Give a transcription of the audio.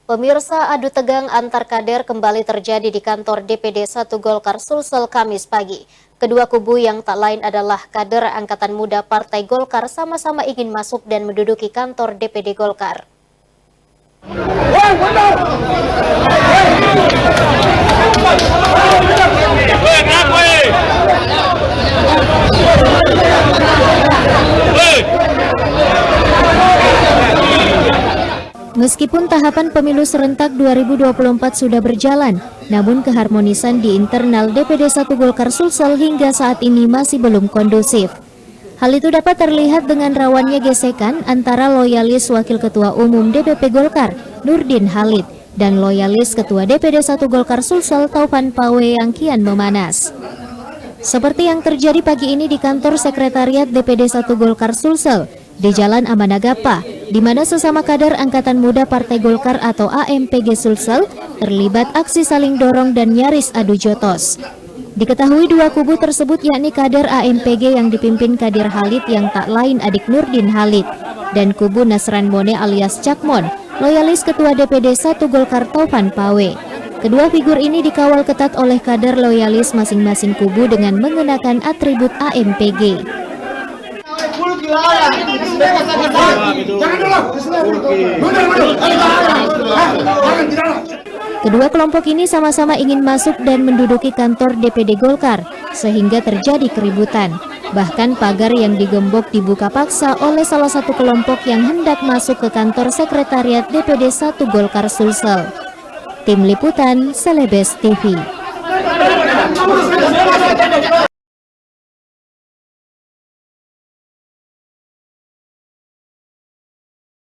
Pemirsa, adu tegang antar kader kembali terjadi di kantor DPD 1 Golkar Sulsel Kamis pagi. Kedua kubu yang tak lain adalah kader Angkatan Muda Partai Golkar sama-sama ingin masuk dan menduduki kantor DPD Golkar. Meskipun tahapan pemilu serentak 2024 sudah berjalan, namun keharmonisan di internal DPD 1 Golkar Sulsel hingga saat ini masih belum kondusif. Hal itu dapat terlihat dengan rawannya gesekan antara loyalis Wakil Ketua Umum DPP Golkar, Nurdin Halid, dan loyalis Ketua DPD 1 Golkar Sulsel, Taufan Pawe yang kian memanas. Seperti yang terjadi pagi ini di kantor sekretariat DPD 1 Golkar Sulsel, di Jalan Amanagapa, di mana sesama kader Angkatan Muda Partai Golkar atau AMPG Sulsel terlibat aksi saling dorong dan nyaris adu jotos. Diketahui dua kubu tersebut yakni kader AMPG yang dipimpin Kadir Halid yang tak lain adik Nurdin Halid, dan kubu Nasran Mone alias Cakmon, loyalis Ketua DPD 1 Golkar Taufan Pawe. Kedua figur ini dikawal ketat oleh kader loyalis masing-masing kubu dengan mengenakan atribut AMPG. Kedua kelompok ini sama-sama ingin masuk dan menduduki kantor DPD Golkar, sehingga terjadi keributan. Bahkan pagar yang digembok dibuka paksa oleh salah satu kelompok yang hendak masuk ke kantor sekretariat DPD 1 Golkar Sulsel. Tim Liputan Celebes TV.